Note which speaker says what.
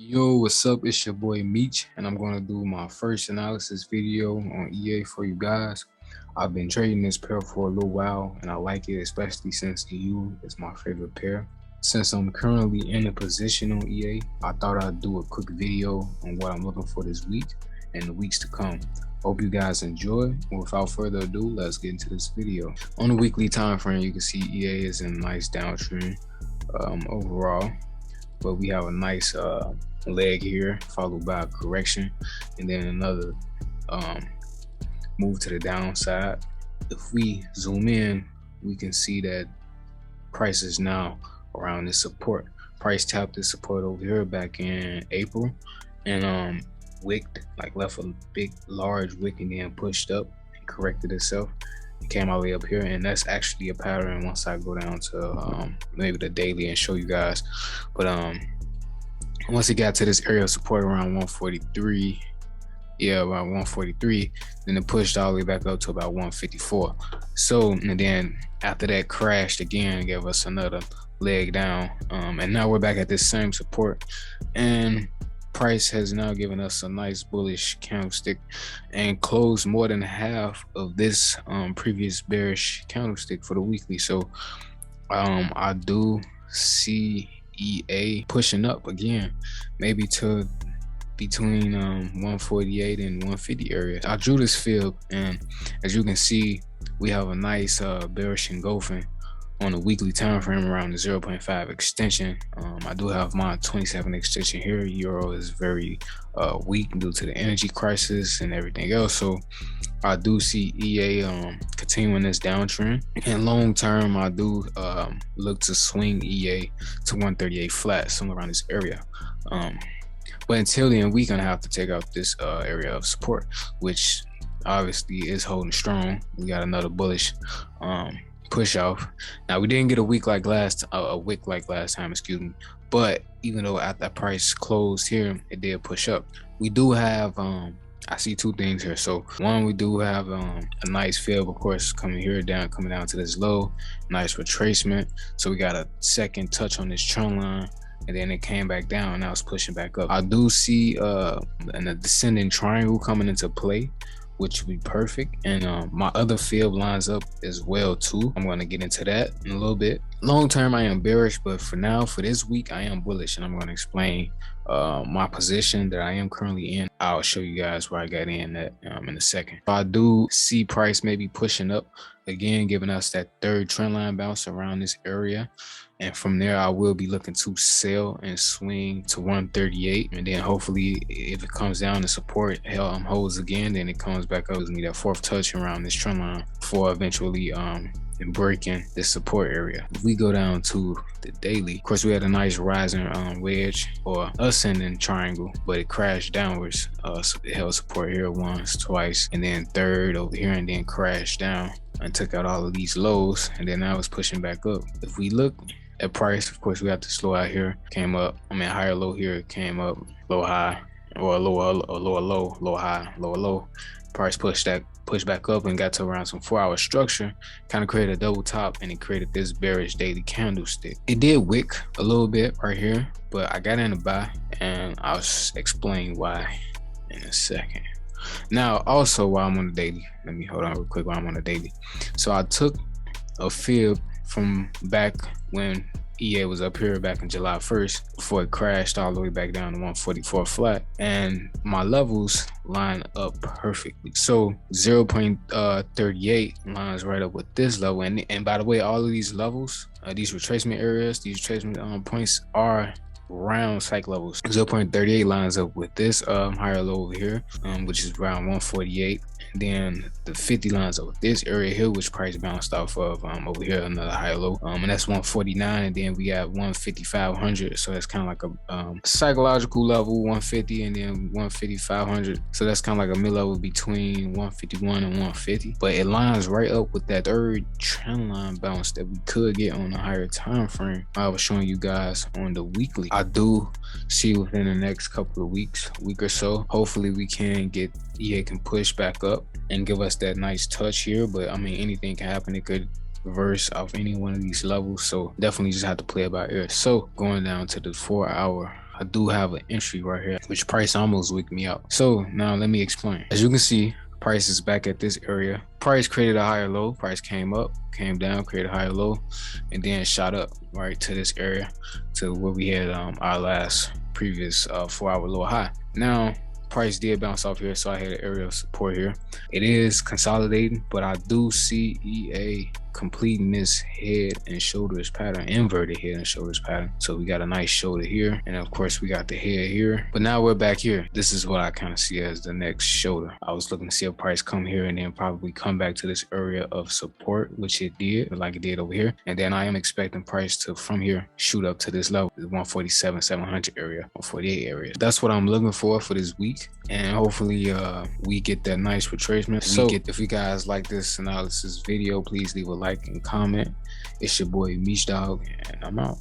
Speaker 1: Yo, what's up? It's your boy Meech, and I'm going to do my first analysis video on EA for you guys. I've been trading this pair for a little while, and I like it, especially since EU is my favorite pair. Since I'm currently in a position on EA, I thought I'd do a quick video on what I'm looking for this week and the weeks to come. Hope you guys enjoy. Without further ado, let's get into this video. On the weekly time frame, you can see EA is in a nice downtrend overall, but we have a nice leg here followed by a correction and then another move to the downside. If we zoom in, we can see that price is now around this support. Price tapped this support over here back in April and wicked, like left a big large wick and then pushed up and corrected itself. It came all the way up here, and that's actually a pattern once I go down to maybe the daily and show you guys. But once it got to this area of support around 143, around 143, then it pushed all the way back up to about 154. So, and then after that crashed again, gave us another leg down, and now we're back at this same support, and price has now given us a nice bullish candlestick and closed more than half of this previous bearish candlestick for the weekly. So I do see EA pushing up again, maybe to between 148 and 150 area. I drew this fib, and as you can see, we have a nice bearish engulfing on the weekly time frame around the 0.5 extension. I do have my 27 extension here. Euraud is very weak due to the energy crisis and everything else. So I do see EA continuing this downtrend. And long term, I do look to swing EA to 138 flat, somewhere around this area. But until then, we're gonna have to take out this area of support, which obviously is holding strong. We got another bullish push off. Now we didn't get a wick like last time, excuse me. But even though at that price closed here, it did push up. We do have I see two things here. So one, we do have a nice fib, of course, coming down to this low, nice retracement. So we got a second touch on this trend line, and then it came back down. Now it's pushing back up. I do see a descending triangle coming into play, which would be perfect, and my other fib lines up as well too. I'm going to get into that in a little bit. Long term, I am bearish, but for now, for this week, I am bullish, and I'm going to explain my position that I am currently in. I'll show you guys where I got in that in a second. I do see price maybe pushing up again, giving us that third trend line bounce around this area, and from there I will be looking to sell and swing to 138, and then hopefully if it comes down to support holds again, then it comes back up, gives me that fourth touch around this trend line before eventually breaking this support area. If we go down to the daily, of course we had a nice rising wedge or ascending triangle, but it crashed downwards. So it held support here once, twice, and then third over here, and then crashed down and took out all of these lows, and then now it's pushing back up. If we look at price, of course we have to slow out here, came up, higher low here, came up, low high, or lower low, low high, lower low. Price pushed back up and got to around some 4-hour structure, kind of created a double top, and it created this bearish daily candlestick. It did wick a little bit right here, but I got in a buy, and I'll explain why in a second. Now, also while I'm on the daily, let me hold on real quick while I'm on the daily. So I took a fib from back when EA was up here back in July 1st before it crashed all the way back down to 144 flat, and my levels line up perfectly. So 0.38 lines right up with this level, and by the way, all of these levels, these retracement areas, these retracement points are round psych levels. 0.38 lines up with this higher low over here, which is around 148. Then the 50 lines up with this area here, which price bounced off of over here, another higher low, and that's 149. And then we have 15500, so that's kind of like a psychological level, 150, and then 15500. So that's kind of like a mid level between 151 and 150, but it lines right up with that third trend line bounce that we could get on a higher time frame I was showing you guys on the weekly. I do see within the next couple of week or so, hopefully we can get EA can push back up and give us that nice touch here. But I mean, anything can happen. It could reverse off any one of these levels, so definitely just have to play it by ear. So going down to the 4-hour I do have an entry right here, which price almost wicked me out. So now let me explain. As you can see, price is back at this area. Price created a higher low. Price came up, came down, created a higher low, and then shot up right to this area, to where we had our last previous 4-hour low high. Now price did bounce off here, so I had an area of support here. It is consolidating, but I do see EA completing this head and shoulders pattern, inverted head and shoulders pattern. So we got a nice shoulder here, and of course we got the head here, but now we're back here. This is what I kind of see as the next shoulder. I was looking to see a price come here and then probably come back to this area of support, which it did, like it did over here. And then I am expecting price to from here shoot up to this level, the 147,700 area, 148 area. That's what I'm looking for this week, and hopefully we get that nice retracement. So if you guys like this analysis video, please leave a like and comment. It's your boy Meech Dog, and I'm out.